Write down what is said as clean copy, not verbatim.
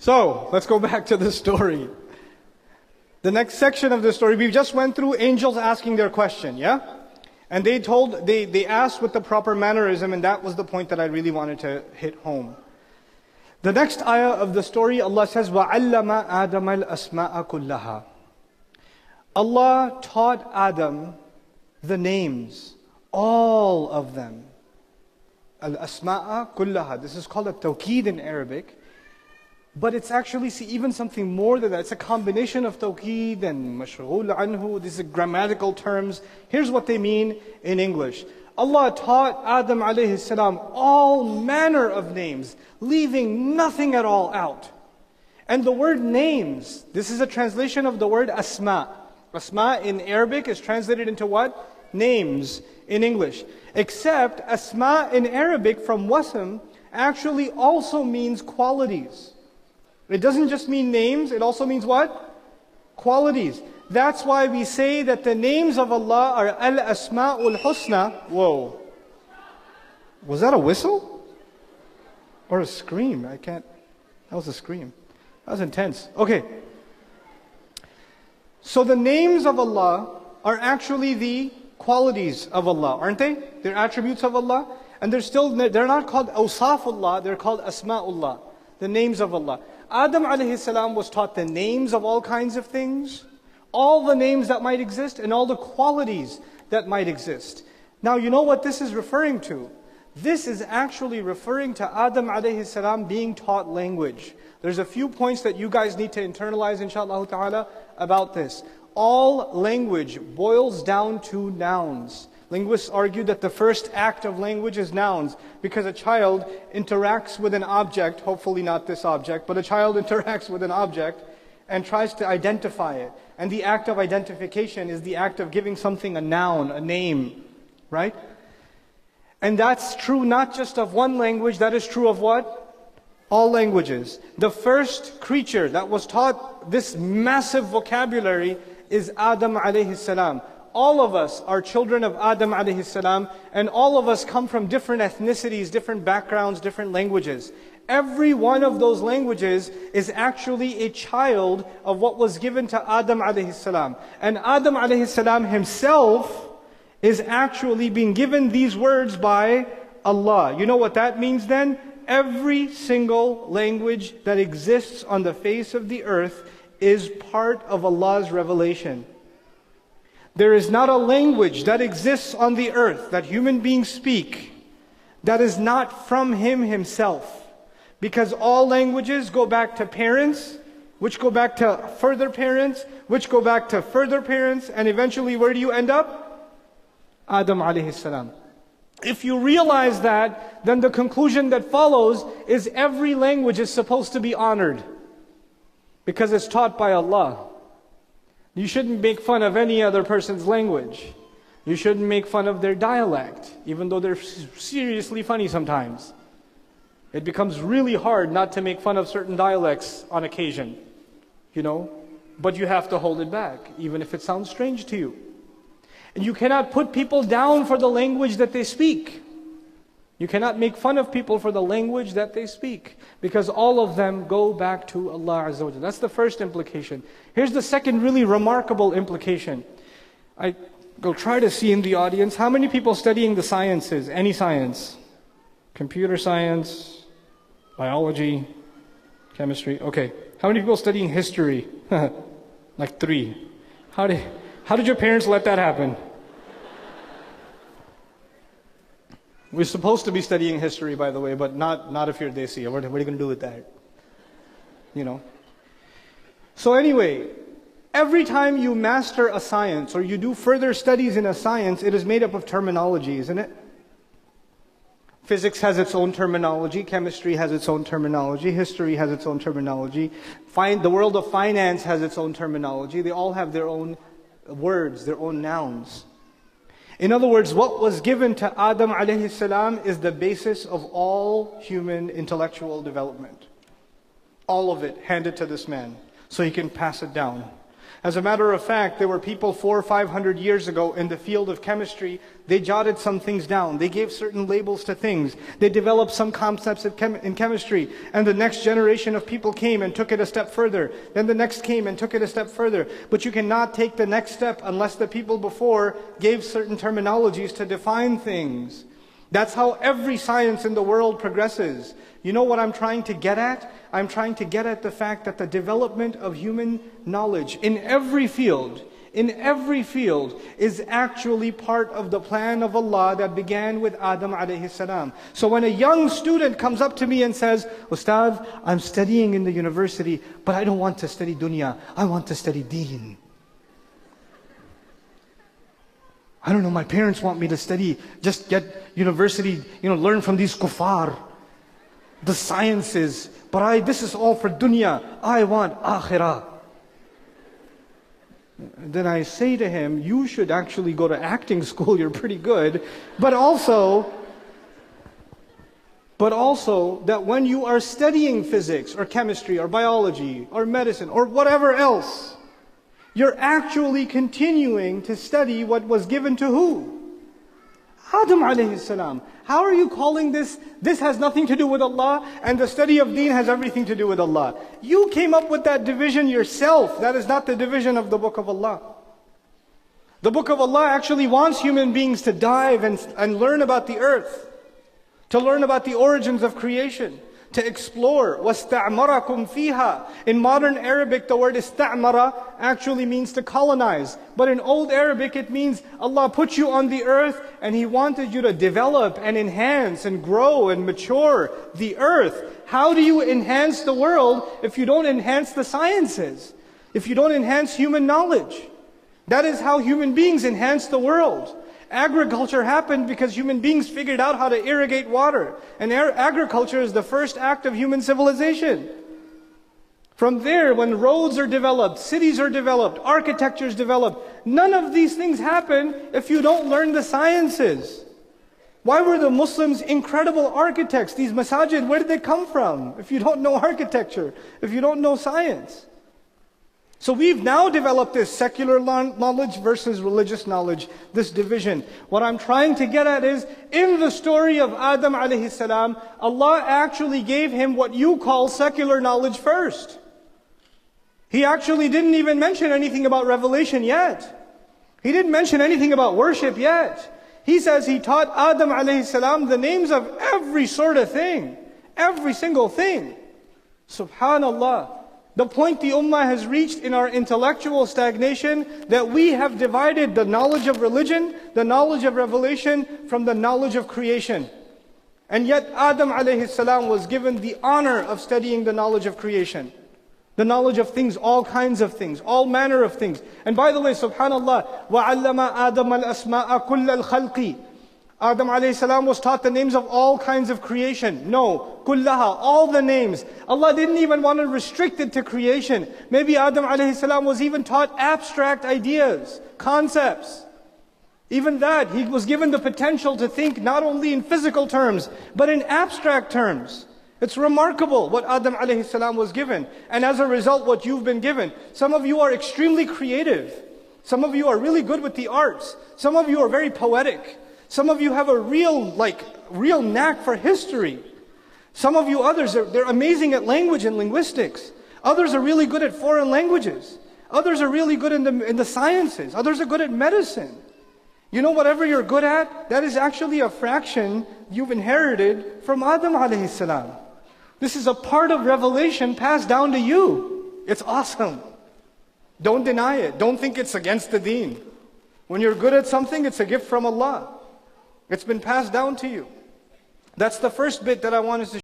So, let's go back to the story. The next section of the story, we just went through angels asking their question, yeah? And they asked with the proper mannerism, and that was the point that I really wanted to hit home. The next ayah of the story, Allah says, وَعَلَّمَ آدَمَ الْأَسْمَاءَ كُلَّهَا. Allah taught Adam the names, all of them. Al-asma'a kullaha. This is called a tawqeed in Arabic. But it's actually even something more than that. It's a combination of tawqeed and mashghul anhu. These are grammatical terms. Here's what they mean in English. Allah taught Adam alayhi salam all manner of names, leaving nothing at all out. And the word names, this is a translation of the word asma. Asma in Arabic is translated into what? Names in English. Except asma in Arabic from wasm actually also means qualities. It doesn't just mean names, it also means what? Qualities. That's why we say that the names of Allah are Al-Asma'ul Husna. Whoa. Was that a whistle? Or a scream? That was a scream. That was intense. Okay. So the names of Allah are actually the qualities of Allah, aren't they? They're attributes of Allah. And they're not called Awsafullah, they're called Asma'ullah, the names of Allah. Adam alayhi salam was taught the names of all kinds of things, all the names that might exist, and all the qualities that might exist. Now you know what this is referring to? This is actually referring to Adam alayhi salam being taught language. There's a few points that you guys need to internalize, inshaAllah ta'ala, about this. All language boils down to nouns. Linguists argue that the first act of language is nouns, because a child interacts with an object, hopefully not this object, but a child interacts with an object and tries to identify it. And the act of identification is the act of giving something a noun, a name, right? And that's true not just of one language, that is true of what? All languages. The first creature that was taught this massive vocabulary is Adam alayhi salam. All of us are children of Adam alayhi salam, and all of us come from different ethnicities, different backgrounds, different languages. Every one of those languages is actually a child of what was given to Adam alayhi salam. And Adam alayhi salam himself is actually being given these words by Allah. You know what that means then? Every single language that exists on the face of the earth is part of Allah's revelation. There is not a language that exists on the earth that human beings speak that is not from Him Himself. Because all languages go back to parents, which go back to further parents, which go back to further parents, and eventually where do you end up? Adam alayhi salam. If you realize that, then the conclusion that follows is every language is supposed to be honored, because it's taught by Allah. You shouldn't make fun of any other person's language. You shouldn't make fun of their dialect, even though they're seriously funny sometimes. It becomes really hard not to make fun of certain dialects on occasion, you know. But you have to hold it back, even if it sounds strange to you. And you cannot put people down for the language that they speak. You cannot make fun of people for the language that they speak, because all of them go back to Allah Azza wa Jalla. That's the first implication. Here's the second really remarkable implication. I will try to see in the audience, how many people studying the sciences, any science? Computer science, biology, chemistry, okay. How many people studying history? Like 3. How did your parents let that happen? We're supposed to be studying history, by the way, but not if you're Desi. What are you going to do with that? You know. So anyway, every time you master a science or you do further studies in a science, it is made up of terminology, isn't it? Physics has its own terminology, chemistry has its own terminology, history has its own terminology, the world of finance has its own terminology. They all have their own words, their own nouns. In other words, what was given to Adam alayhi salam is the basis of all human intellectual development. All of it handed to this man, so he can pass it down. As a matter of fact, there were people 400 or 500 years ago in the field of chemistry. They jotted some things down. They gave certain labels to things. They developed some concepts in chemistry. And the next generation of people came and took it a step further. Then the next came and took it a step further. But you cannot take the next step unless the people before gave certain terminologies to define things. That's how every science in the world progresses. You know what I'm trying to get at? I'm trying to get at the fact that the development of human knowledge in every field is actually part of the plan of Allah that began with Adam alayhi salam. So when a young student comes up to me and says, Ustad, I'm studying in the university, but I don't want to study dunya, I want to study deen. I don't know, my parents want me to study, just get university, learn from these kuffar, the sciences, but this is all for dunya, I want akhirah. Then I say to him, you should actually go to acting school, you're pretty good, but also that when you are studying physics or chemistry or biology or medicine or whatever else, you're actually continuing to study what was given to who? Adam alayhi salam. How are you calling this? This has nothing to do with Allah, and the study of deen has everything to do with Allah. You came up with that division yourself. That is not the division of the Book of Allah. The Book of Allah actually wants human beings to dive and learn about the earth, to learn about the origins of creation, to explore. وَاسْتَعْمَرَكُمْ فِيهَا. In modern Arabic, the word istamara actually means to colonize. But in old Arabic, it means Allah put you on the earth and He wanted you to develop and enhance and grow and mature the earth. How do you enhance the world if you don't enhance the sciences? If you don't enhance human knowledge? That is how human beings enhance the world. Agriculture happened because human beings figured out how to irrigate water. And agriculture is the first act of human civilization. From there, when roads are developed, cities are developed, architecture is developed, none of these things happen if you don't learn the sciences. Why were the Muslims incredible architects? These masajid, where did they come from? If you don't know architecture, if you don't know science. So we've now developed this secular knowledge versus religious knowledge, this division. What I'm trying to get at is, in the story of Adam alayhi salam, Allah actually gave him what you call secular knowledge first. He actually didn't even mention anything about revelation yet. He didn't mention anything about worship yet. He says he taught Adam alayhi salam the names of every sort of thing. Every single thing. Subhanallah. The point the ummah has reached in our intellectual stagnation, that we have divided the knowledge of religion, the knowledge of revelation, from the knowledge of creation. And yet Adam alayhi salam was given the honor of studying the knowledge of creation. The knowledge of things, all kinds of things, all manner of things. And by the way, subhanallah, وَعَلَّمَ آدَمَ الْأَسْمَاءَ كُلَّ الْخَلْقِ. Adam alayhi salam was taught the names of all kinds of creation. No, kullaha, all the names. Allah didn't even want to restrict it to creation. Maybe Adam alayhi salam was even taught abstract ideas, concepts. Even that, he was given the potential to think not only in physical terms, but in abstract terms. It's remarkable what Adam alayhi salam was given. And as a result, what you've been given. Some of you are extremely creative. Some of you are really good with the arts. Some of you are very poetic. Some of you have a real knack for history. Some of you others, they're amazing at language and linguistics. Others are really good at foreign languages. Others are really good in the sciences. Others are good at medicine. You know, whatever you're good at, that is actually a fraction you've inherited from Adam alayhi salam. This is a part of revelation passed down to you. It's awesome. Don't deny it. Don't think it's against the deen. When you're good at something, it's a gift from Allah. It's been passed down to you. That's the first bit that I wanted to